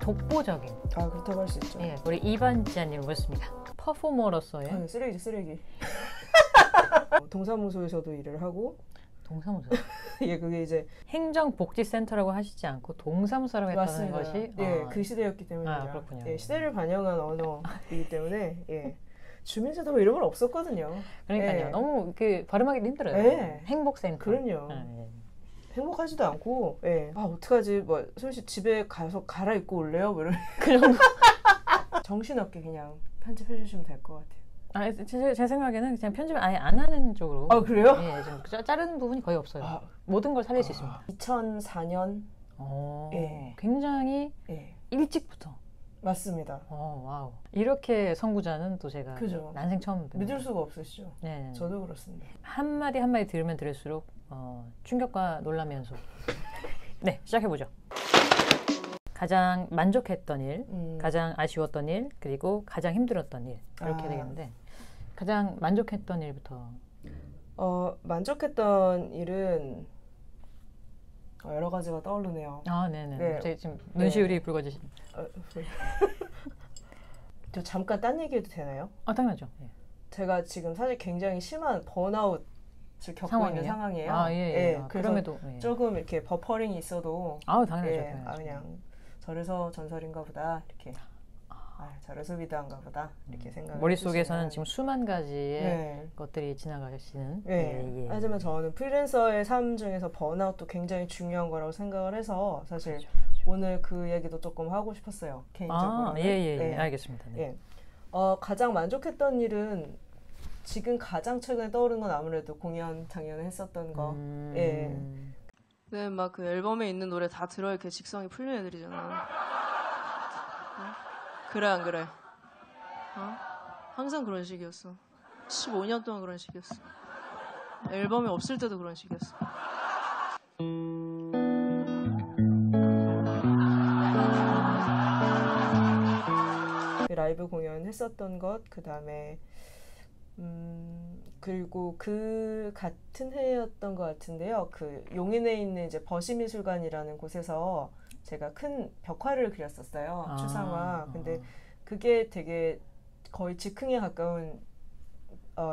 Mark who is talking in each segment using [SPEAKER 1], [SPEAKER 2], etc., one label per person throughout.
[SPEAKER 1] 독보적인.
[SPEAKER 2] 아, 그렇다고 할 수 있죠.
[SPEAKER 1] 예, 우리 이반지아님 모셨습니다. 퍼포머로서의.
[SPEAKER 2] 아니, 쓰레기지, 쓰레기. 동사무소에서도 일을 하고.
[SPEAKER 1] 동사무소.
[SPEAKER 2] 예, 그게 이제
[SPEAKER 1] 행정복지센터라고 하시지 않고 동사무소라고 했다는
[SPEAKER 2] 맞습니다.
[SPEAKER 1] 것이.
[SPEAKER 2] 예, 그 시대였기 때문입니다.
[SPEAKER 1] 그렇군요.
[SPEAKER 2] 예, 시대를 반영한 언어이기 때문에 예. 주민센터 이런 건 없었거든요.
[SPEAKER 1] 그러니까요.
[SPEAKER 2] 예.
[SPEAKER 1] 너무 그 발음하기도 힘들어요.
[SPEAKER 2] 예.
[SPEAKER 1] 행복센터.
[SPEAKER 2] 그럼요.
[SPEAKER 1] 예.
[SPEAKER 2] 행복하지도 않고, 예. 아, 어떡하지? 뭐, 솔직히 집에 가서 갈아입고 올래요? 뭐 이런.
[SPEAKER 1] 그 정도.
[SPEAKER 2] 정신없게 그냥 편집해 주시면 될 것 같아요.
[SPEAKER 1] 제 생각에는 그냥 편집을 아예 안 하는 쪽으로.
[SPEAKER 2] 아, 그래요?
[SPEAKER 1] 예, 좀 자르는 부분이 거의 없어요. 모든 걸 살릴 수 있습니다.
[SPEAKER 2] 2004년.
[SPEAKER 1] 예. 굉장히
[SPEAKER 2] 예.
[SPEAKER 1] 일찍부터.
[SPEAKER 2] 맞습니다.
[SPEAKER 1] 와우. 이렇게 선구자는 또 제가
[SPEAKER 2] 그죠.
[SPEAKER 1] 난생 처음 뵙니다.
[SPEAKER 2] 믿을 수가 없으시죠?
[SPEAKER 1] 네.
[SPEAKER 2] 저도 그렇습니다.
[SPEAKER 1] 한마디 한마디 들으면 들을수록 충격과 놀람의 연속. 네, 시작해보죠. 가장 만족했던 일, 가장 아쉬웠던 일, 그리고 가장 힘들었던 일 이렇게 되겠는데 가장 만족했던 일부터.
[SPEAKER 2] 만족했던 일은 여러 가지가 떠오르네요.
[SPEAKER 1] 네네.
[SPEAKER 2] 네.
[SPEAKER 1] 제 지금 눈시울이 붉어지십니다.
[SPEAKER 2] 저 잠깐 딴 얘기해도 되나요?
[SPEAKER 1] 당연하죠. 예.
[SPEAKER 2] 제가 지금 사실 굉장히 심한 번아웃을 겪고
[SPEAKER 1] 상황이에요?
[SPEAKER 2] 있는 상황이에요.
[SPEAKER 1] 예.
[SPEAKER 2] 그래서
[SPEAKER 1] 그럼에도
[SPEAKER 2] 조금 이렇게 버퍼링이 있어도
[SPEAKER 1] 당연하죠.
[SPEAKER 2] 예,
[SPEAKER 1] 당연하죠.
[SPEAKER 2] 그냥 저래서 전설인가 보다 이렇게 저래서 위대한가 보다 이렇게 생각을
[SPEAKER 1] 머릿속에서는
[SPEAKER 2] 해주시면.
[SPEAKER 1] 지금 수만 가지의 것들이 지나가시는.
[SPEAKER 2] 예. 하지만 저는 프리랜서의 삶 중에서 번아웃도 굉장히 중요한 거라고 생각을 해서 사실
[SPEAKER 1] 그렇죠.
[SPEAKER 2] 오늘 그 얘기도 조금 하고 싶었어요. 개인적으로.
[SPEAKER 1] 예. 알겠습니다. 네.
[SPEAKER 2] 예. 가장 만족했던 일은 지금 가장 최근에 떠오른 건 아무래도 공연 작년에 했었던 거. 예. 네, 막 그 앨범에 있는 노래 다 들어 이렇게 직성이 풀린 애들이잖아. 그래 안 그래? 항상 그런 식이었어. 15년 동안 그런 식이었어. 앨범이 없을 때도 그런 식이었어. 라이브 공연 했었던 것, 그 다음에 그리고 그 같은 해였던 것 같은데요. 그 용인에 있는 이제 버시미술관이라는 곳에서 제가 큰 벽화를 그렸었어요. 추상화. 근데 그게 되게 거의 즉흥에 가까운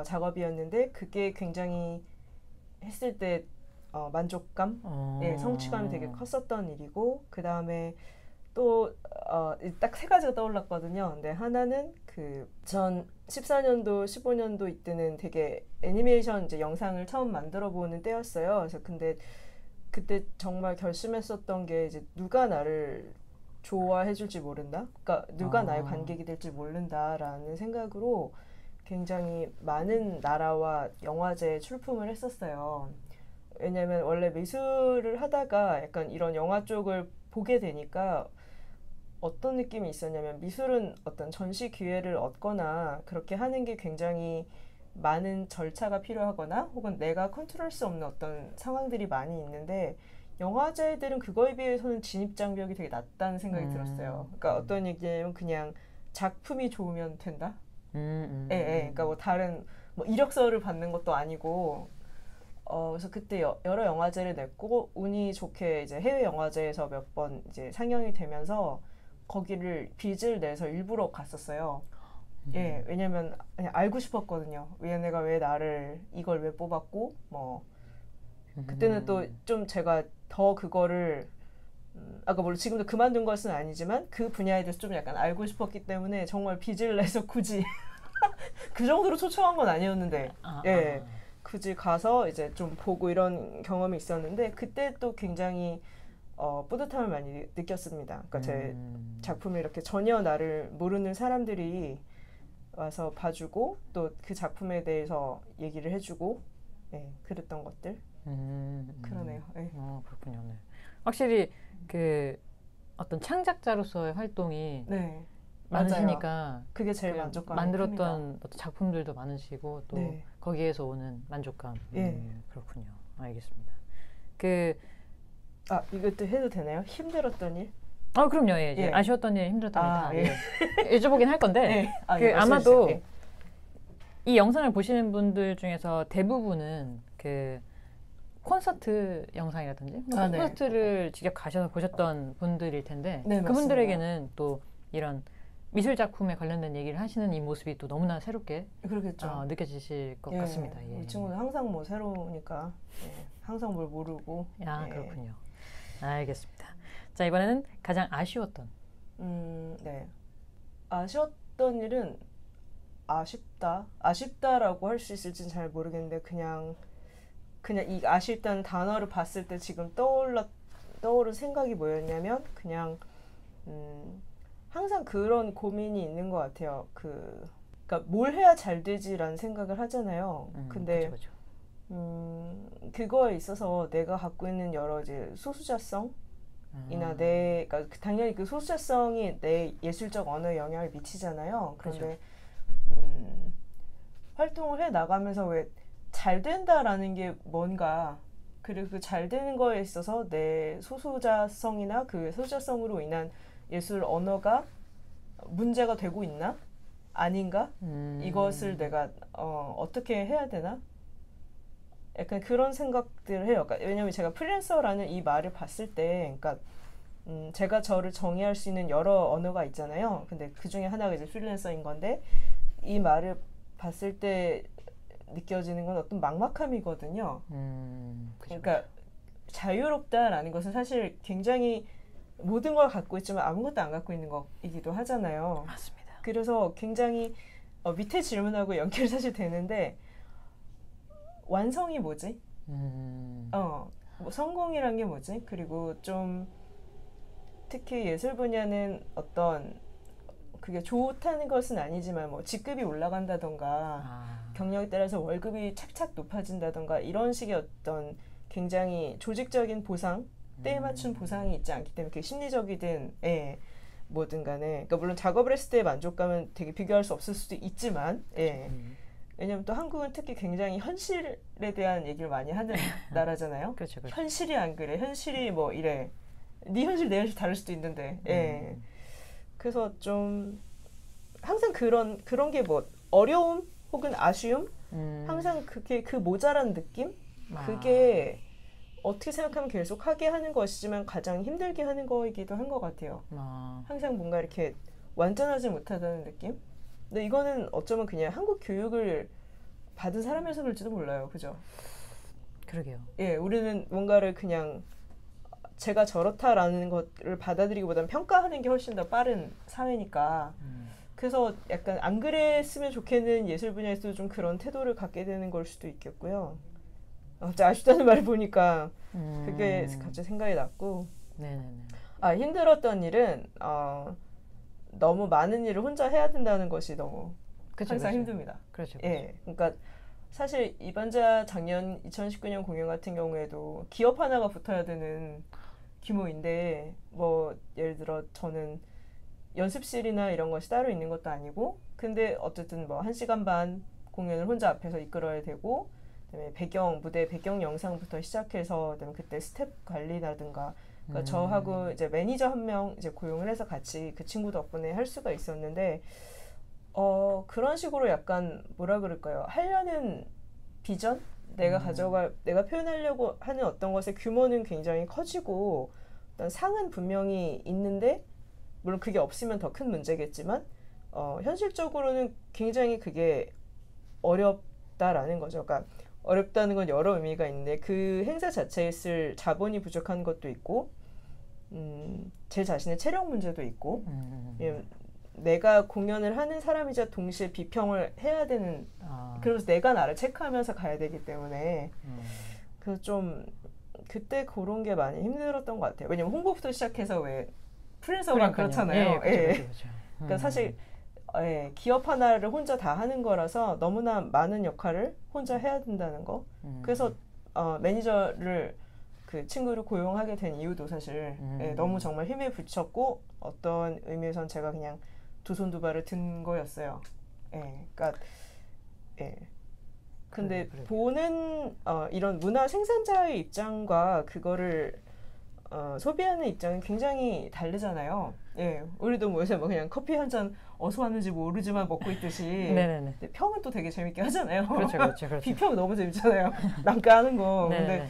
[SPEAKER 2] 작업이었는데 그게 굉장히 했을 때 만족감, 성취감이 되게 컸었던 일이고, 그 다음에 또 딱 세 가지가 떠올랐거든요. 근데 하나는 전 14년도, 15년도 이때는 되게 애니메이션 이제 영상을 처음 만들어 보는 때였어요. 그래서 근데 그때 정말 결심했었던 게 이제 누가 나를 좋아해 줄지 모른다. 그러니까 누가 나의 관객이 될지 모른다라는 생각으로 굉장히 많은 나라와 영화제에 출품을 했었어요. 왜냐면 원래 미술을 하다가 약간 이런 영화 쪽을 보게 되니까 어떤 느낌이 있었냐면 미술은 어떤 전시 기회를 얻거나 그렇게 하는 게 굉장히 많은 절차가 필요하거나 혹은 내가 컨트롤할 수 없는 어떤 상황들이 많이 있는데 영화제들은 그거에 비해서는 진입 장벽이 되게 낮다는 생각이 들었어요. 그러니까 어떤 얘기냐면 그냥 작품이 좋으면 된다. 그러니까 뭐 다른 뭐 이력서를 받는 것도 아니고 그래서 그때 여러 영화제를 냈고 운이 좋게 이제 해외 영화제에서 몇 번 이제 상영이 되면서 거기를 빚을 내서 일부러 갔었어요. 예, 왜냐면 그냥 알고 싶었거든요. 얘네가 왜 나를 이걸 왜 뽑았고 뭐 그때는 또 좀 제가 더 그거를 아까 물론 지금도 그만둔 것은 아니지만 그 분야에 대해서 좀 약간 알고 싶었기 때문에 정말 빚을 내서 굳이 그 정도로 초청한 건 아니었는데 굳이 가서 이제 좀 보고 이런 경험이 있었는데 그때 또 굉장히 뿌듯함을 많이 느꼈습니다. 그러니까 제 작품을 이렇게 전혀 나를 모르는 사람들이 와서 봐주고 또 그 작품에 대해서 얘기를 해주고 그랬던 것들 그러네요.
[SPEAKER 1] 그렇군요. 네. 확실히 그 어떤 창작자로서의 활동이 많으시니까
[SPEAKER 2] 맞아요. 그게 제일 만족감이
[SPEAKER 1] 만들었던
[SPEAKER 2] 큽니다.
[SPEAKER 1] 어떤 작품들도 많으시고 또 거기에서 오는 만족감. 그렇군요. 알겠습니다.
[SPEAKER 2] 이것도 해도 되나요? 힘들었던 일?
[SPEAKER 1] 그럼요. 이제 아쉬웠던 일, 힘들었던 일 다 여쭤보긴 할 건데 아마도 이 영상을 보시는 분들 중에서 대부분은 콘서트 영상이라든지
[SPEAKER 2] 네.
[SPEAKER 1] 콘서트를 직접 가셔서 보셨던 분들일 텐데
[SPEAKER 2] 네,
[SPEAKER 1] 그분들에게는 또 이런 미술 작품에 관련된 얘기를 하시는 이 모습이 또 너무나 새롭게
[SPEAKER 2] 그러겠죠.
[SPEAKER 1] 느껴지실 것 같습니다. 예.
[SPEAKER 2] 이 친구는 항상 뭐 새로우니까 항상 뭘 모르고.
[SPEAKER 1] 그렇군요. 알겠습니다. 자, 이번에는 가장 아쉬웠던.
[SPEAKER 2] 네. 아쉬웠던 일은 아쉽다라고 할 수 있을지는 잘 모르겠는데 그냥 이 아쉽다는 단어를 봤을 때 지금 떠오른 생각이 뭐였냐면 그냥 항상 그런 고민이 있는 것 같아요. 그러니까 뭘 해야 잘 되지라는 생각을 하잖아요. 근데
[SPEAKER 1] 그쵸.
[SPEAKER 2] 그거에 있어서 내가 갖고 있는 여러 이제 소수자성이나 그러니까 당연히 그 소수자성이 내 예술적 언어에 영향을 미치잖아요. 그런데 활동을 해 나가면서 왜 잘 된다라는 게 뭔가 그리고 그 잘 되는 거에 있어서 내 소수자성이나 그 소수자성으로 인한 예술 언어가 문제가 되고 있나? 아닌가? 이것을 내가 어떻게 해야 되나? 약간 그런 생각들을 해요. 그러니까 왜냐면 제가 프리랜서라는 이 말을 봤을 때, 그러니까 제가 저를 정의할 수 있는 여러 언어가 있잖아요. 근데 그 중에 하나가 이제 프리랜서인 건데 이 말을 봤을 때 느껴지는 건 어떤 막막함이거든요. 그러니까 자유롭다라는 것은 사실 굉장히 모든 걸 갖고 있지만 아무것도 안 갖고 있는 거이기도 하잖아요.
[SPEAKER 1] 맞습니다.
[SPEAKER 2] 그래서 굉장히 밑에 질문하고 연결이 사실 되는데 완성이 뭐지? 뭐 성공이란 게 뭐지? 그리고 좀 특히 예술 분야는 어떤 그게 좋다는 것은 아니지만 뭐 직급이 올라간다던가 경력에 따라서 월급이 착착 높아진다던가 이런 식의 어떤 굉장히 조직적인 보상, 때에 맞춘 보상이 있지 않기 때문에 그게 심리적이든 뭐든 간에 그러니까 물론 작업을 했을 때의 만족감은 되게 비교할 수 없을 수도 있지만 왜냐면 또 한국은 특히 굉장히 현실에 대한 얘기를 많이 하는 나라잖아요.
[SPEAKER 1] 그렇죠.
[SPEAKER 2] 현실이 안 그래. 현실이 뭐 이래. 네 현실 내 현실 다를 수도 있는데. 그래서 좀 항상 그런 게 뭐 어려움 혹은 아쉬움 항상 그게 그 모자란 느낌 그게 어떻게 생각하면 계속 하게 하는 것이지만 가장 힘들게 하는 거이기도 한 것 같아요. 항상 뭔가 이렇게 완전하지 못하다는 느낌? 근데 이거는 어쩌면 그냥 한국 교육을 받은 사람이라서 그럴지도 몰라요. 그죠?
[SPEAKER 1] 그러게요.
[SPEAKER 2] 우리는 뭔가를 그냥 제가 저렇다라는 것을 받아들이기보다는 평가하는 게 훨씬 더 빠른 사회니까 그래서 약간 안 그랬으면 좋겠는 예술 분야에서도 좀 그런 태도를 갖게 되는 걸 수도 있겠고요. 아쉽다는 말을 보니까 그게 갑자기 생각이 났고 힘들었던 일은 너무 많은 일을 혼자 해야 된다는 것이 너무 항상 힘듭니다.
[SPEAKER 1] 그렇죠.
[SPEAKER 2] 그러니까 사실 이반자 작년 2019년 공연 같은 경우에도 기업 하나가 붙어야 되는 규모인데 뭐 예를 들어 저는 연습실이나 이런 것이 따로 있는 것도 아니고 근데 어쨌든 뭐 1시간 반 공연을 혼자 앞에서 이끌어야 되고 그다음에 무대 배경 영상부터 시작해서 그다음에 그때 스텝 관리라든가 그러니까 저하고 이제 매니저 한 명 이제 고용을 해서 같이 그 친구 덕분에 할 수가 있었는데 그런 식으로 약간 뭐라 그럴까요? 하려는 비전? 내가 표현하려고 하는 어떤 것의 규모는 굉장히 커지고 어떤 상은 분명히 있는데 물론 그게 없으면 더 큰 문제겠지만 현실적으로는 굉장히 그게 어렵다라는 거죠. 그러니까 어렵다는 건 여러 의미가 있는데 그 행사 자체에 쓸 자본이 부족한 것도 있고 제 자신의 체력 문제도 있고 내가 공연을 하는 사람이자 동시에 비평을 해야 되는 그래서 내가 나를 체크하면서 가야 되기 때문에 그래서 좀 그때 그런 게 많이 힘들었던 것 같아요. 왜냐면 홍보부터 시작해서 왜 프리랜서가 그렇잖아요.
[SPEAKER 1] 그렇죠.
[SPEAKER 2] 그러니까 사실 기업 하나를 혼자 다 하는 거라서 너무나 많은 역할을 혼자 해야 된다는 거. 그래서 매니저를 그 친구를 고용하게 된 이유도 사실 너무 정말 힘에 부쳤고 어떤 의미에선 제가 그냥 두 손 두 발을 든 거였어요. 그러니까 근데 보는 이런 문화 생산자의 입장과 그거를 소비하는 입장은 굉장히 다르잖아요. 우리도 뭐 요새 뭐 그냥 커피 한 잔 어디서 왔는지 모르지만 먹고 있듯이 평은 또 되게 재밌게 하잖아요.
[SPEAKER 1] 그렇죠.
[SPEAKER 2] 비평 너무 재밌잖아요. 남까 하는 거. 근데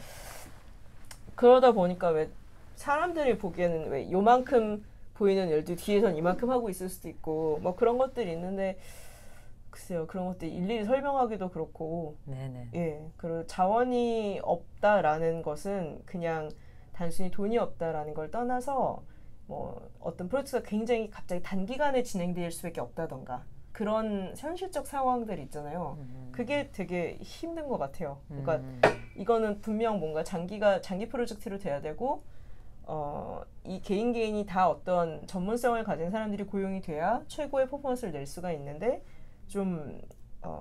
[SPEAKER 2] 그러다 보니까 왜 사람들이 보기에는 왜 요만큼 보이는 일도 뒤에선 이만큼 하고 있을 수도 있고 뭐 그런 것들이 있는데 글쎄요 그런 것들 일일이 설명하기도 그렇고
[SPEAKER 1] 네네.
[SPEAKER 2] 예 그리고 자원이 없다라는 것은 그냥 단순히 돈이 없다라는 걸 떠나서 뭐 어떤 프로젝트가 굉장히 갑자기 단기간에 진행될 수밖에 없다던가 그런 현실적 상황들 있잖아요. 그게 되게 힘든 것 같아요. 그러니까 이거는 분명 뭔가 장기 프로젝트로 돼야 되고 이 개인이 다 어떤 전문성을 가진 사람들이 고용이 돼야 최고의 퍼포먼스를 낼 수가 있는데 좀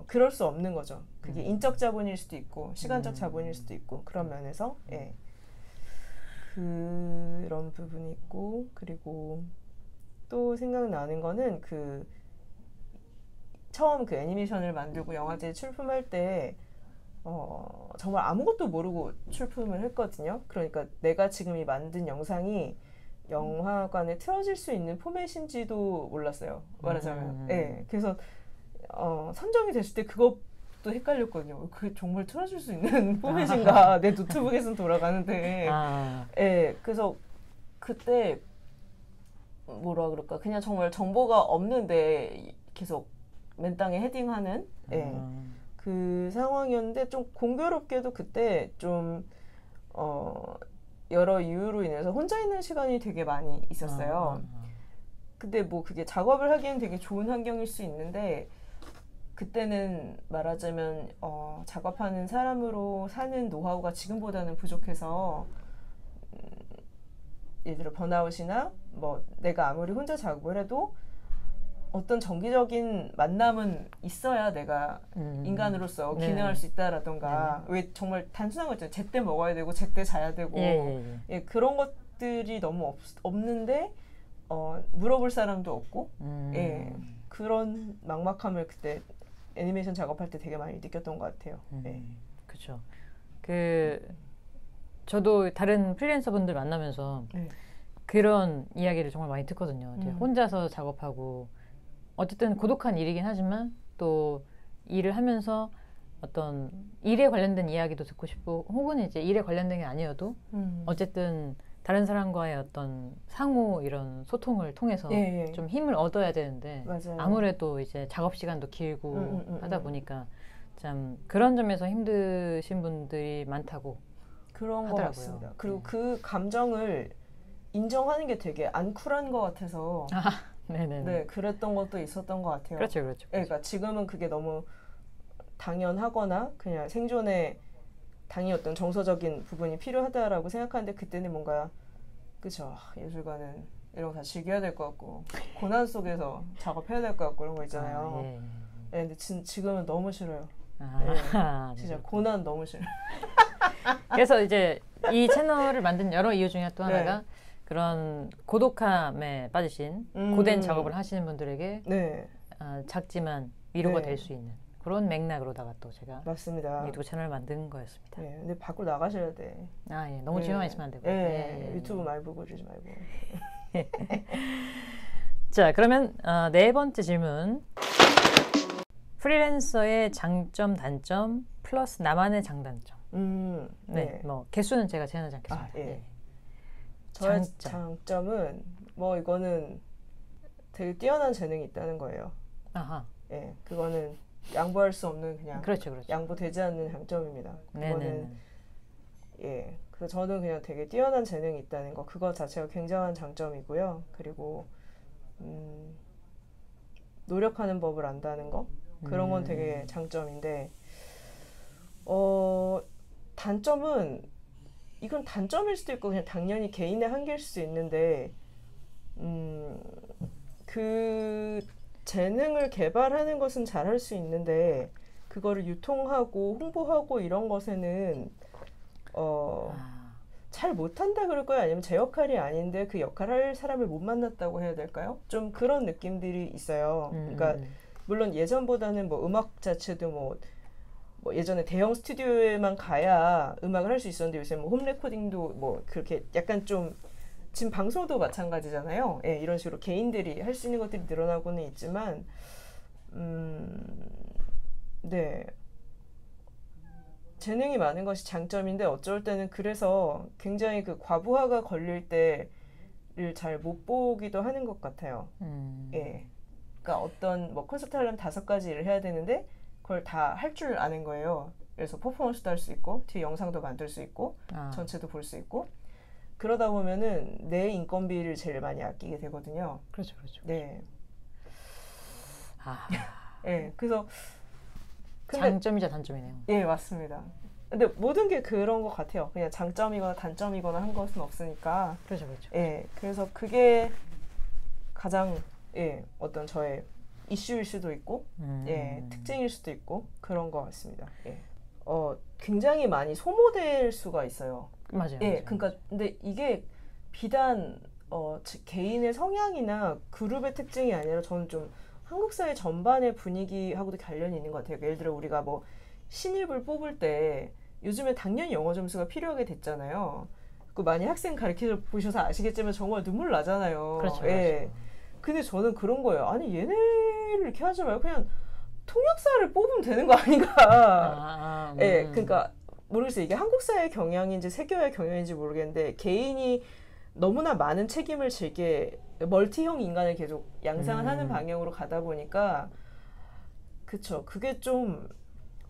[SPEAKER 2] 그럴 수 없는 거죠. 그게 인적 자본일 수도 있고 시간적 자본일 수도 있고 그런 면에서 예. 그런 부분이 있고 그리고 또 생각나는 거는 처음 그 애니메이션을 만들고 영화제에 출품할 때 정말 아무것도 모르고 출품을 했거든요. 그러니까 내가 지금 이 만든 영상이 영화관에 틀어질 수 있는 포맷인지도 몰랐어요. 말하자면. 네, 그래서 선정이 됐을 때 그것도 헷갈렸거든요. 그게 정말 틀어질 수 있는 포맷인가? 내 노트북에서는 돌아가는데. 네, 그래서 그때 뭐라 그럴까? 그냥 정말 정보가 없는데 계속 맨 땅에 헤딩하는 그 상황이었는데 좀 공교롭게도 그때 좀 여러 이유로 인해서 혼자 있는 시간이 되게 많이 있었어요. 근데 뭐 그게 작업을 하기엔 되게 좋은 환경일 수 있는데 그때는 말하자면 작업하는 사람으로 사는 노하우가 지금보다는 부족해서 예를 들어 번아웃이나 뭐 내가 아무리 혼자 작업을 해도 어떤 정기적인 만남은 있어야 내가 인간으로서 기능할 수 있다라던가 왜 정말 단순한 거 있잖아요. 제때 먹어야 되고 제때 자야 되고 예, 그런 것들이 너무 없는데 물어볼 사람도 없고 예, 그런 막막함을 그때 애니메이션 작업할 때 되게 많이 느꼈던 것 같아요. 예.
[SPEAKER 1] 그렇죠. 저도 다른 프리랜서분들 만나면서 그런 이야기를 정말 많이 듣거든요. 이제 혼자서 작업하고 어쨌든 고독한 일이긴 하지만 또 일을 하면서 어떤 일에 관련된 이야기도 듣고 싶고 혹은 이제 일에 관련된 게 아니어도 어쨌든 다른 사람과의 어떤 상호 이런 소통을 통해서 좀 힘을 얻어야 되는데
[SPEAKER 2] 맞아요.
[SPEAKER 1] 아무래도 이제 작업 시간도 길고 하다 보니까 참 그런 점에서 힘드신 분들이 많다고
[SPEAKER 2] 그런
[SPEAKER 1] 하더라고요.
[SPEAKER 2] 것 같습니다. 그리고 그 감정을 인정하는 게 되게 안 쿨한 것 같아서 네, 그랬던 것도 있었던 것 같아요.
[SPEAKER 1] 그렇죠.
[SPEAKER 2] 그러니까 지금은 그게 너무 당연하거나 그냥 생존에 당연히 어떤 정서적인 부분이 필요하다라고 생각하는데 그때는 뭔가 그쵸 예술가는 이런 거 다 즐겨야 될 것 같고 고난 속에서 작업해야 될 것 같고 이런 거 있잖아요. 네, 근데 지금은 너무 싫어요. 진짜 고난 너무 싫어요.
[SPEAKER 1] 그래서 이제 이 채널을 만든 여러 이유 중에 또 하나가 그런 고독함에 빠지신 고된 작업을 하시는 분들에게 작지만 위로가 될 수 있는 그런 맥락으로다가 또 제가
[SPEAKER 2] 맞습니다.
[SPEAKER 1] 유튜브 채널을 만든 거였습니다.
[SPEAKER 2] 근데 밖으로 나가셔야 돼.
[SPEAKER 1] 너무 집에만 있으면 안 되고.
[SPEAKER 2] 유튜브 많이 보고 그러지 말고.
[SPEAKER 1] 자, 그러면 네 번째 질문. 프리랜서의 장점, 단점 플러스 나만의 장단점. 뭐 개수는 제가 제한하지 않겠습니다.
[SPEAKER 2] 저의 장점은 뭐 이거는 되게 뛰어난 재능이 있다는 거예요. 그거는 양보할 수 없는 그냥
[SPEAKER 1] 그렇죠.
[SPEAKER 2] 양보되지 않는 장점입니다. 그거는 그래서 저는 그냥 되게 뛰어난 재능이 있다는 거 그거 자체가 굉장한 장점이고요. 그리고 노력하는 법을 안다는 거 그런 건 되게 장점인데 단점은 이건 단점일 수도 있고 그냥 당연히 개인의 한계일 수도 있는데 그 재능을 개발하는 것은 잘할 수 있는데 그거를 유통하고 홍보하고 이런 것에는 잘 못한다 그럴까요? 아니면 제 역할이 아닌데 그 역할을 할 사람을 못 만났다고 해야 될까요? 좀 그런 느낌들이 있어요. 그러니까 물론 예전보다는 뭐 음악 자체도 뭐 예전에 대형 스튜디오에만 가야 음악을 할 수 있었는데 요새 뭐 홈 레코딩도 뭐 그렇게 약간 좀 지금 방송도 마찬가지잖아요. 이런 식으로 개인들이 할 수 있는 것들이 늘어나고는 있지만 재능이 많은 것이 장점인데 어쩔 때는 그래서 굉장히 그 과부하가 걸릴 때를 잘 못 보기도 하는 것 같아요. 예. 그러니까 어떤 뭐 콘서트 하려면 5가지 일을 해야 되는데 그걸 다 할 줄 아는 거예요. 그래서 퍼포먼스도 할 수 있고 뒤에 영상도 만들 수 있고 전체도 볼 수 있고 그러다 보면은 내 인건비를 제일 많이 아끼게 되거든요.
[SPEAKER 1] 그렇죠, 그렇죠.
[SPEAKER 2] 네.
[SPEAKER 1] 아,
[SPEAKER 2] 네. 그래서
[SPEAKER 1] 장점이자 단점이네요.
[SPEAKER 2] 예, 맞습니다. 근데 모든 게 그런 것 같아요. 그냥 장점이거나 단점이거나 한 것은 없으니까.
[SPEAKER 1] 그렇죠, 그렇죠.
[SPEAKER 2] 예, 그래서 그게 가장 어떤 저의 이슈일 수도 있고, 특징일 수도 있고 그런 것 같습니다. 예. 굉장히 많이 소모될 수가 있어요.
[SPEAKER 1] 맞아요.
[SPEAKER 2] 예,
[SPEAKER 1] 맞아요.
[SPEAKER 2] 그러니까 근데 이게 비단 개인의 성향이나 그룹의 특징이 아니라 저는 좀 한국 사회 전반의 분위기하고도 관련이 있는 것 같아요. 예를 들어 우리가 뭐 신입을 뽑을 때 요즘에 당연히 영어 점수가 필요하게 됐잖아요. 그 많이 학생 가르쳐 보셔서 아시겠지만 정말 눈물 나잖아요.
[SPEAKER 1] 그렇죠.
[SPEAKER 2] 예.
[SPEAKER 1] 그렇죠.
[SPEAKER 2] 근데 저는 그런 거예요. 아니 얘네를 이렇게 하지 말고 그냥 통역사를 뽑으면 되는 거 아닌가. 예, 그러니까 모르겠어요. 이게 한국 사회의 경향인지 세계화의 경향인지 모르겠는데 개인이 너무나 많은 책임을 지게 멀티형 인간을 계속 양상을 하는 방향으로 가다 보니까 그쵸. 그게 좀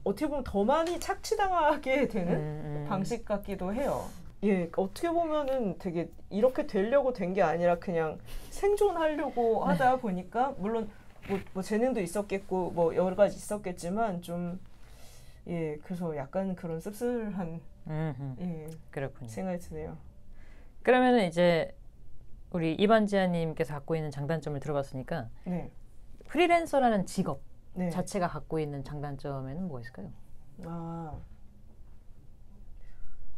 [SPEAKER 2] 어떻게 보면 더 많이 착취당하게 되는 방식 같기도 해요. 예, 어떻게 보면은 되게 이렇게 되려고 된 게 아니라 그냥 생존하려고 하다 보니까 물론 뭐 재능도 있었겠고 뭐 여러 가지 있었겠지만 좀 예, 그래서 약간 그런 씁쓸한
[SPEAKER 1] 그렇군요.
[SPEAKER 2] 생각이 드네요.
[SPEAKER 1] 그러면은 이제 우리 이반지아님께서 갖고 있는 장단점을 들어봤으니까 프리랜서라는 직업 자체가 갖고 있는 장단점에는 뭐가 있을까요?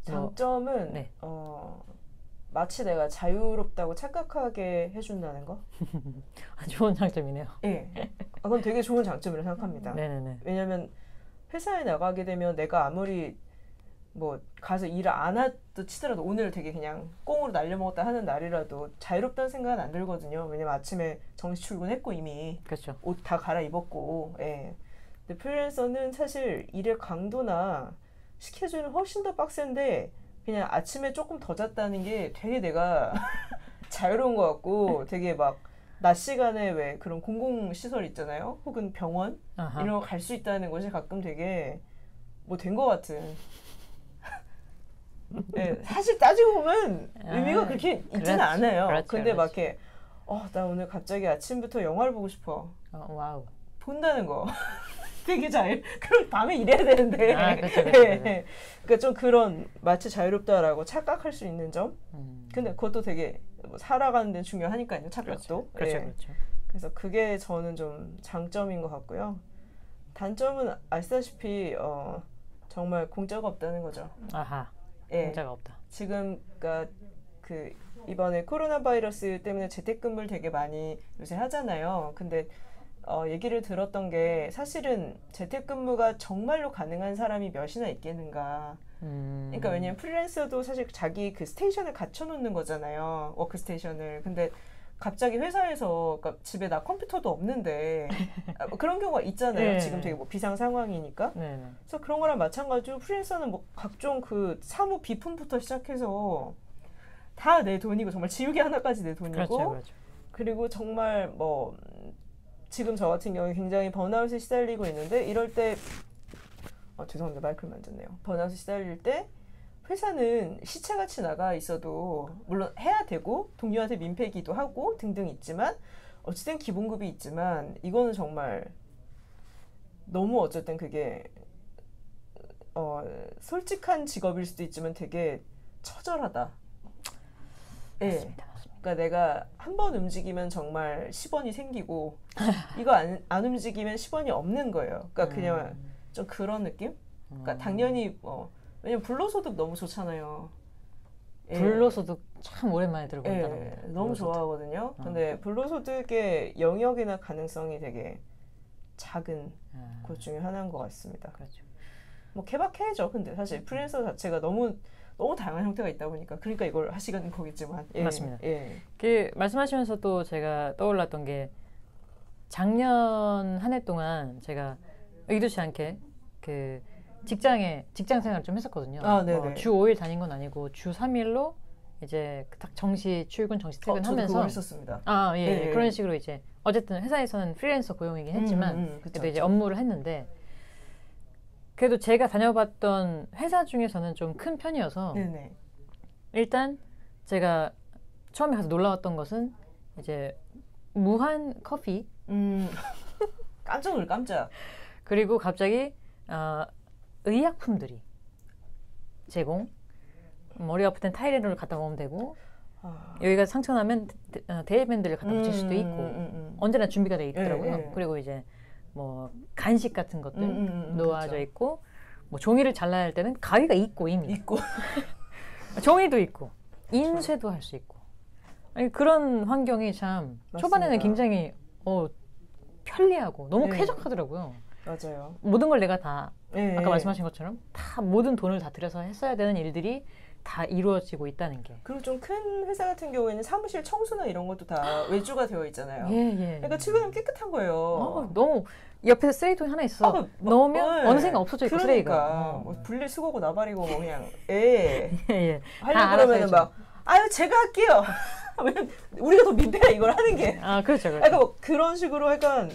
[SPEAKER 2] 장점은 마치 내가 자유롭다고 착각하게 해준다는 거.
[SPEAKER 1] 좋은 장점이네요.
[SPEAKER 2] 예, 그건 되게 좋은 장점이라고 생각합니다.
[SPEAKER 1] 네네네.
[SPEAKER 2] 왜냐하면 회사에 나가게 되면 내가 아무리 뭐 가서 일을 안 하도 치더라도 오늘 되게 그냥 꽁으로 날려먹었다 하는 날이라도 자유롭다는 생각은 안 들거든요. 왜냐면 아침에 정시 출근했고 이미
[SPEAKER 1] 그렇죠.
[SPEAKER 2] 옷 다 갈아입었고. 예. 근데 프리랜서는 사실 일의 강도나 스케줄은 훨씬 더 빡센데 그냥 아침에 조금 더 잤다는 게 되게 내가 자유로운 것 같고 되게 막 낮 시간에 왜 그런 공공시설 있잖아요. 혹은 병원 이런 거 갈 수 있다는 것이 가끔 되게 뭐 된 것 같은. 네, 사실 따지고 보면 의미가 그렇게 있지는 않아요.
[SPEAKER 1] 그렇죠,
[SPEAKER 2] 근데 막 이렇게 나 오늘 갑자기 아침부터 영화를 보고 싶어.
[SPEAKER 1] 와우.
[SPEAKER 2] 본다는 거. 되게 그럼 밤에 일해야 되는데.
[SPEAKER 1] 그렇죠.
[SPEAKER 2] 그러니까 좀 그런 마치 자유롭다라고 착각할 수 있는 점. 근데 그것도 되게 뭐 살아가는 데 중요하니까요. 착각도.
[SPEAKER 1] 그렇죠.
[SPEAKER 2] 그래서 그게 저는 좀 장점인 것 같고요. 단점은 아시다시피 정말 공짜가 없다는 거죠. 공짜가 없다. 지금 그러니까 이번에 코로나 바이러스 때문에 재택근무를 되게 많이 요새 하잖아요. 근데 얘기를 들었던 게 사실은 재택근무가 정말로 가능한 사람이 몇이나 있겠는가. 그러니까 왜냐면 프리랜서도 사실 자기 그 스테이션을 갖춰놓는 거잖아요. 워크스테이션을. 근데 갑자기 회사에서 그러니까 집에 나 컴퓨터도 없는데 뭐 그런 경우가 있잖아요. 지금 되게 뭐 비상 상황이니까. 그래서 그런 거랑 마찬가지로 프리랜서는 뭐 각종 그 사무 비품부터 시작해서 다 내 돈이고 정말 지우개 하나까지 내 돈이고.
[SPEAKER 1] 그렇죠.
[SPEAKER 2] 그리고 정말 뭐 지금 저 같은 경우에 굉장히 번아웃에 시달리고 있는데 이럴 때 죄송합니다. 마이크를 만졌네요. 번아웃에 시달릴 때 회사는 시체같이 나가 있어도 물론 해야 되고 동료한테 민폐기도 하고 등등 있지만 어쨌든 기본급이 있지만 이거는 정말 너무 어쨌든 그게 솔직한 직업일 수도 있지만 되게 처절하다.
[SPEAKER 1] 맞습니다.
[SPEAKER 2] 그러니까 내가 한 번 움직이면 정말 10원이 생기고 이거 안 움직이면 10원이 없는 거예요. 그러니까 그냥 좀 그런 느낌? 그러니까 당연히 왜냐면 불로소득 너무 좋잖아요.
[SPEAKER 1] 불로소득 참 오랜만에 들어본다는
[SPEAKER 2] 너무 좋아하거든요. 근데 불로소득의 영역이나 가능성이 되게 작은 것 중에 하나인 것 같습니다.
[SPEAKER 1] 그렇죠.
[SPEAKER 2] 뭐 케바케죠. 근데 사실 프리랜서 자체가 너무 다양한 형태가 있다 보니까 그러니까 이걸 하시는 거겠지만
[SPEAKER 1] 맞습니다. 그 말씀하시면서 또 제가 떠올랐던 게 작년 한 해 동안 제가 의도치 않게 직장 생활을 좀 했었거든요. 주 5일 다닌 건 아니고 주 3일로 이제 딱 정시 출근, 정시 퇴근하면서.
[SPEAKER 2] 저도 그걸 했었습니다.
[SPEAKER 1] 예. 그런 식으로 이제 어쨌든 회사에서는 프리랜서 고용이긴 했지만 그래도 이제 업무를 했는데 그래도 제가 다녀봤던 회사 중에서는 좀 큰 편이어서 일단 제가 처음에 가서 놀라웠던 것은 이제 무한 커피
[SPEAKER 2] 깜짝
[SPEAKER 1] 그리고 갑자기 의약품들이 제공 머리 아플 땐 타이레놀을 갖다 먹으면 되고 여기가 상처나면 데일밴드를 갖다 붙일 수도 있고 언제나 준비가 돼 있더라고요. 그리고 이제 뭐 간식 같은 것들 놓아져 있고 뭐 종이를 잘라야 할 때는 가위가 있고 이미 종이도 있고 인쇄도 할 수 있고 아니, 그런 환경이 참 맞습니다. 초반에는 굉장히 편리하고 너무 쾌적하더라고요.
[SPEAKER 2] 맞아요.
[SPEAKER 1] 모든 걸 내가 다 아까 말씀하신 것처럼 다 모든 돈을 다 들여서 했어야 되는 일들이 다 이루어지고 있다는 게.
[SPEAKER 2] 그리고 좀 큰 회사 같은 경우에는 사무실 청소나 이런 것도 다 외주가 되어 있잖아요. 그러니까 출근하면 깨끗한 거예요.
[SPEAKER 1] 너무 옆에 쓰레기통이 하나 있어. 넣으면 어느샌가 없어져 있고 쓰레기가.
[SPEAKER 2] 뭐 분리수거고 나발이고 뭐 그냥
[SPEAKER 1] 하려고
[SPEAKER 2] 그러면은 막 아유 제가 할게요. 왜냐면 우리가 더 민폐야 이걸 하는 게.
[SPEAKER 1] 그렇죠.
[SPEAKER 2] 그러니까 뭐 그런 식으로 약간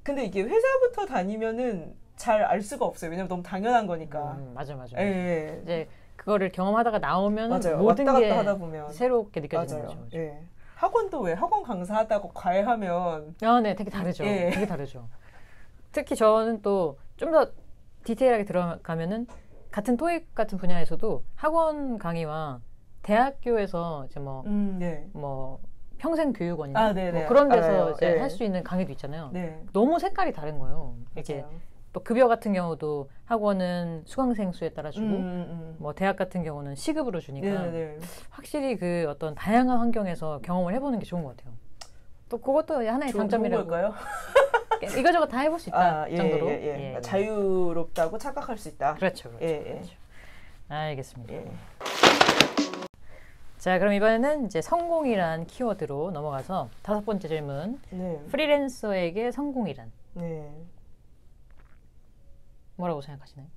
[SPEAKER 2] 근데 이게 회사부터 다니면은 잘 알 수가 없어요. 왜냐면 너무 당연한 거니까.
[SPEAKER 1] 맞아. 이제 그거를 경험하다가 나오면 모든
[SPEAKER 2] 왔다
[SPEAKER 1] 게
[SPEAKER 2] 갔다 하다 보면
[SPEAKER 1] 새롭게 느껴지는 거죠.
[SPEAKER 2] 학원도 왜 학원 강사하다고 과외하면
[SPEAKER 1] 네, 되게 다르죠. 되게 다르죠. 특히 저는 또 좀 더 디테일하게 들어가면은 같은 토익 같은 분야에서도 학원 강의와 대학교에서 이제 뭐 평생 교육원이나 뭐 그런 데서 이제 할 수 있는 강의도 있잖아요. 너무 색깔이 다른 거예요. 이게 또 급여 같은 경우도 학원은 수강생 수에 따라 주고 뭐 대학 같은 경우는 시급으로 주니까 확실히 그 어떤 다양한 환경에서 경험을 해보는 게 좋은 것 같아요. 또 그것도 하나의 장점이라고.
[SPEAKER 2] 좋은 걸까요?
[SPEAKER 1] 이거저거 다 해볼 수 있다 정도로.
[SPEAKER 2] 자유롭다고 착각할 수 있다.
[SPEAKER 1] 그렇죠. 알겠습니다. 자, 그럼 이번에는 이제 성공이란 키워드로 넘어가서 5번째 질문. 프리랜서에게 성공이란? 뭐라고 생각하시나요?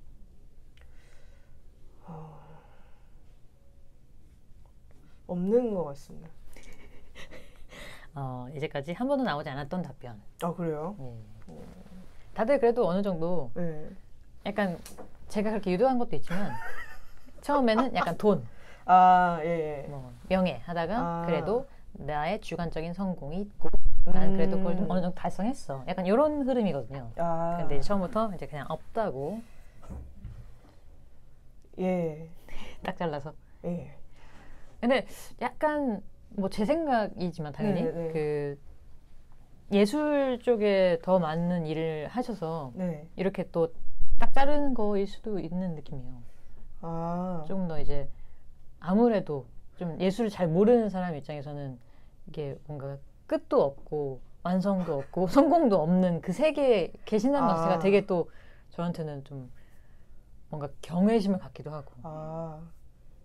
[SPEAKER 2] 없는 것 같습니다.
[SPEAKER 1] 이제까지 한 번도 나오지 않았던 답변.
[SPEAKER 2] 그래요?
[SPEAKER 1] 다들 그래도 어느 정도 약간 제가 그렇게 유도한 것도 있지만 처음에는 약간 돈, 뭐 명예 하다가 그래도 나의 주관적인 성공이 있고 나는 그래도 그걸 좀 어느 정도 달성했어. 약간 이런 흐름이거든요. 근데 이제 처음부터 이제 그냥 없다고. 딱 잘라서. 근데 약간 뭐 제 생각이지만 당연히 그 예술 쪽에 더 많은 일을 하셔서 이렇게 또 딱 자르는 거일 수도 있는 느낌이에요. 조금 더 이제 아무래도 좀 예술을 잘 모르는 사람 입장에서는 이게 뭔가 끝도 없고 완성도 없고 성공도 없는 그 세계에 계신다는 자체가 되게 또 저한테는 좀 뭔가 경외심을 갖기도 하고.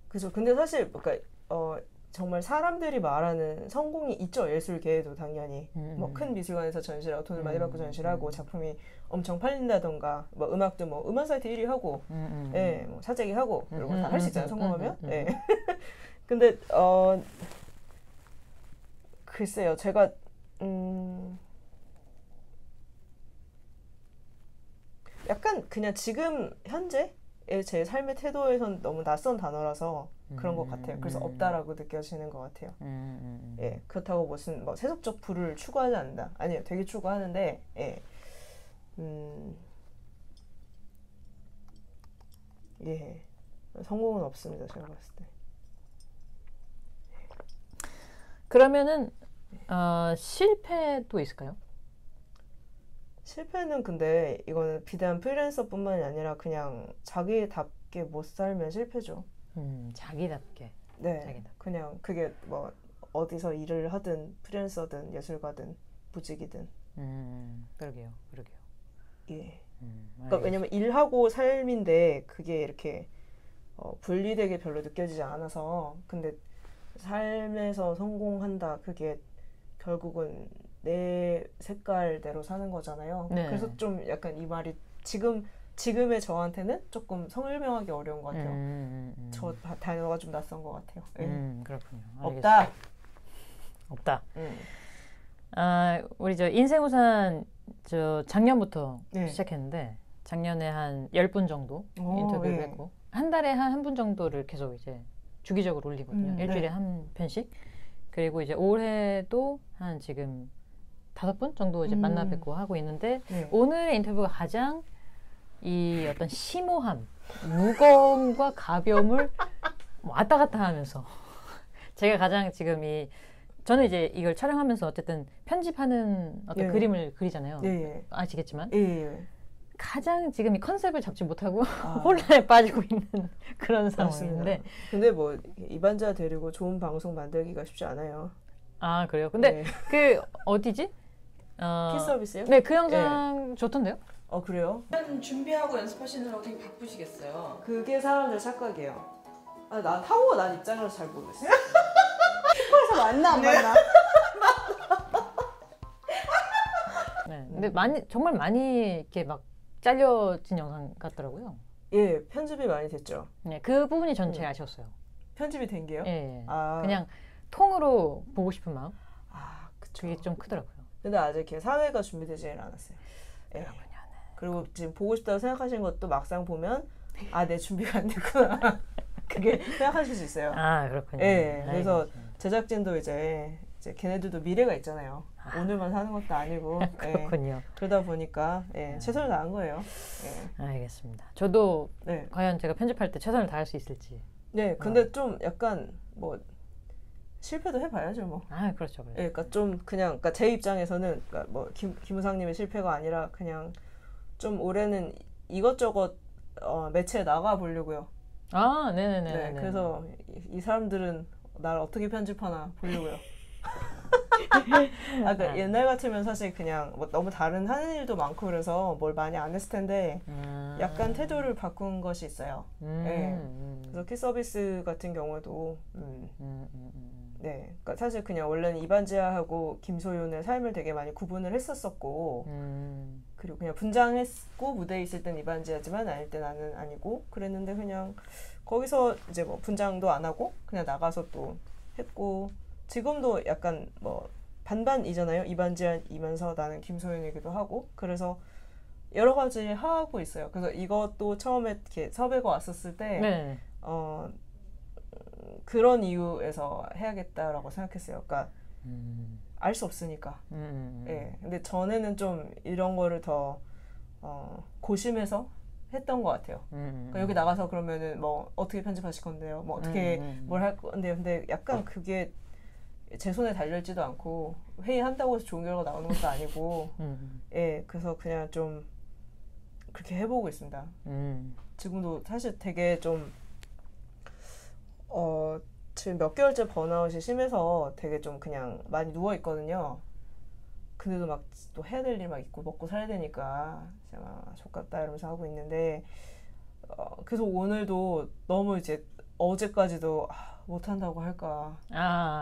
[SPEAKER 2] 그죠. 근데 사실 그러니까 정말 사람들이 말하는 성공이 있죠. 예술계에도 당연히 뭐 큰 미술관에서 전시하고 돈을 많이 받고 전시하고 작품이 엄청 팔린다던가 뭐 음악도 뭐 음원 사이트 1위 하고 뭐 사재기 하고 이런 거 다 할 수 있잖아요. 성공하면. 근데 글쎄요. 제가 약간 그냥 지금 현재 제 삶의 태도에선 너무 낯선 단어라서 그런 것 같아요. 그래서 없다라고 느껴지는 것 같아요. 그렇다고 무슨 뭐 세속적 부를 추구하지 않는다. 아니요, 되게 추구하는데, 성공은 없습니다. 제가 봤을 때.
[SPEAKER 1] 그러면은 실패도 있을까요?
[SPEAKER 2] 실패는 근데 이거는 비단 프리랜서뿐만이 아니라 그냥 자기답게 못 살면 실패죠.
[SPEAKER 1] 자기답게.
[SPEAKER 2] 자기답게. 그냥 그게 뭐 어디서 일을 하든 프리랜서든 예술가든 무직이든.
[SPEAKER 1] 그러게요.
[SPEAKER 2] 그러니까 왜냐면 일하고 삶인데 그게 이렇게 분리되게 별로 느껴지지 않아서 근데 삶에서 성공한다 그게 결국은 내 색깔대로 사는 거잖아요. 그래서 좀 약간 이 말이 지금 지금의 저한테는 조금 설명하기 어려운 것 같아요. 저 단어가 좀 낯선 것 같아요.
[SPEAKER 1] 그렇군요.
[SPEAKER 2] 없다.
[SPEAKER 1] 없다. 우리 저 인생우산 저 작년부터 시작했는데 작년에 한 10분 정도 인터뷰를 했고 한 달에 한 분 정도를 계속 이제 주기적으로 올리거든요. 일주일에 한 편씩. 그리고 이제 올해도 한 지금 5분 정도 이제 만나 뵙고 하고 있는데 오늘의 인터뷰가 가장 이 어떤 심오함, 무거움과 가벼움을 왔다 갔다 하면서 제가 가장 지금 저는 이제 이걸 촬영하면서 어쨌든 편집하는 어떤 그림을 그리잖아요. 아시겠지만 가장 지금 이 컨셉을 잡지 못하고 혼란에 빠지고 있는 그런 상황인데.
[SPEAKER 2] 근데 뭐 이반자 데리고 좋은 방송 만들기가 쉽지 않아요.
[SPEAKER 3] 아 그래요? 근데 그 어디지?
[SPEAKER 2] 키 서비스요?
[SPEAKER 3] 네, 그 영상 좋던데요?
[SPEAKER 2] 그래요?
[SPEAKER 4] 준비하고 연습하시느라고 되게 바쁘시겠어요.
[SPEAKER 2] 그게 사람들 착각이에요. 난 타고 난 입장이라서 잘 모르겠어요. 슈퍼에서 만나 안 만나?
[SPEAKER 3] 네, 근데 정말 많이 이렇게 막 잘려진 영상 같더라고요.
[SPEAKER 2] 예, 편집이 많이 됐죠.
[SPEAKER 3] 네, 그 부분이 전 제일 아쉬웠어요.
[SPEAKER 2] 편집이 된 게요?
[SPEAKER 3] 예, 그냥 통으로 보고 싶은 마음.
[SPEAKER 2] 그쵸.
[SPEAKER 3] 그게 좀 크더라고요.
[SPEAKER 2] 근데 아직 이렇게 사회가 준비되지는 않았어요. 예.
[SPEAKER 3] 그렇군요. 네.
[SPEAKER 2] 그리고 지금 보고 싶다고 생각하신 것도 막상 보면 내 준비가 안 됐구나. 그게 생각하실 수 있어요.
[SPEAKER 3] 그렇군요.
[SPEAKER 2] 예. 그래서 제작진도 이제 걔네들도 미래가 있잖아요. 오늘만 사는 것도 아니고.
[SPEAKER 3] 그렇군요.
[SPEAKER 2] 그러다 보니까 최선을 다한 거예요.
[SPEAKER 3] 알겠습니다. 저도 과연 제가 편집할 때 최선을 다할 수 있을지.
[SPEAKER 2] 네, 근데 좀 약간 뭐 실패도 해봐야죠, 뭐.
[SPEAKER 3] 그렇죠.
[SPEAKER 2] 그러니까 좀 그러니까 제 입장에서는 그러니까 뭐 김우상님의 실패가 아니라 그냥 좀 올해는 이것저것 매체에 나가 보려고요.
[SPEAKER 3] 네네네.
[SPEAKER 2] 네, 그래서 이 사람들은 나를 어떻게 편집하나 보려고요. 그러니까 옛날 같으면 사실 그냥 뭐 너무 다른 하는 일도 많고 그래서 뭘 많이 안 했을 텐데 약간 태도를 바꾼 것이 있어요. 그래서 키 서비스 같은 경우도 네, 그러니까 사실 그냥 원래는 이반지하고 김소윤의 삶을 되게 많이 구분을 했었었고 그리고 그냥 분장했고 무대에 있을 땐 이반지하지만 아닐 때 나는 아니고 그랬는데 그냥 거기서 이제 뭐 분장도 안 하고 그냥 나가서 또 했고 지금도 약간 뭐 반반이잖아요. 이반지하이면서 나는 김소윤이기도 하고 그래서 여러 가지 하고 있어요. 그래서 이것도 처음에 이렇게 섭외가 왔었을 때 그런 이유에서 해야겠다라고 생각했어요. 그러니까 알 수 없으니까. 근데 전에는 좀 이런 거를 더 고심해서 했던 것 같아요. 그러니까 여기 나가서 그러면은 뭐 어떻게 편집하실 건데요? 뭐 어떻게 뭘 할 건데요? 근데 약간 그게 제 손에 달려있지도 않고 회의한다고 해서 좋은 결과가 나오는 것도 아니고 그래서 그냥 좀 그렇게 해보고 있습니다. 지금도 사실 되게 좀 지금 몇 개월째 번아웃이 심해서 되게 좀 그냥 많이 누워있거든요. 근데도 막 또 해야 될 일 막 있고 먹고 살아야 되니까 진짜 막 족같다 이러면서 하고 있는데 그래서 오늘도 너무 이제 어제까지도 못한다고 할까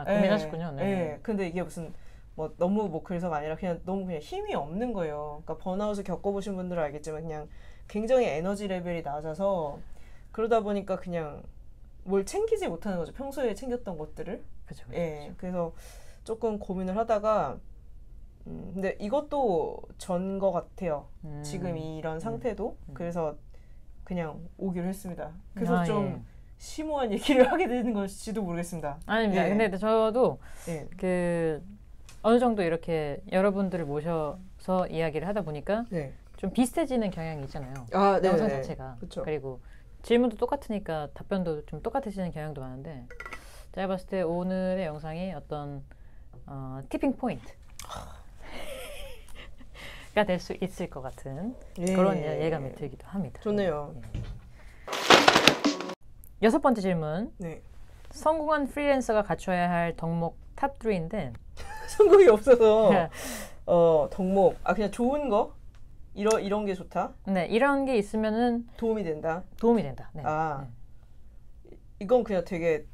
[SPEAKER 3] 고민하셨군요.
[SPEAKER 2] 네. 근데 이게 무슨 뭐 너무 뭐 그래서가 아니라 그냥 너무 그냥 힘이 없는 거예요. 그러니까 번아웃을 겪어보신 분들은 알겠지만 그냥 굉장히 에너지 레벨이 낮아서 그러다 보니까 그냥 뭘 챙기지 못하는 거죠. 평소에 챙겼던 것들을.
[SPEAKER 3] 그쵸.
[SPEAKER 2] 그래서 조금 고민을 하다가 근데 이것도 전 것 같아요. 지금 이런 상태도. 그래서 그냥 오기로 했습니다. 그래서 좀 심오한 얘기를 하게 되는 것일지도 모르겠습니다.
[SPEAKER 3] 아닙니다. 근데 저도 그 어느 정도 이렇게 여러분들을 모셔서 이야기를 하다 보니까 좀 비슷해지는 경향이 있잖아요. 영상 자체가.
[SPEAKER 2] 그쵸.
[SPEAKER 3] 그리고 질문도 똑같으니까 답변도 좀 똑같아지는 경향도 많은데 제가 봤을 때 오늘의 영상이 어떤 티핑 포인트가 될 수 있을 것 같은 그런 예감이 들기도 합니다.
[SPEAKER 2] 좋네요.
[SPEAKER 3] 6번째 질문. 성공한 프리랜서가 갖춰야 할 덕목 탑 3인데
[SPEAKER 2] 성공이 없어서 덕목 그냥 좋은 거 이런 게 좋다.
[SPEAKER 3] 네, 이런 게 있으면은
[SPEAKER 2] 도움이 된다.
[SPEAKER 3] 도움이 된다. 네.
[SPEAKER 2] 이건 그냥 되게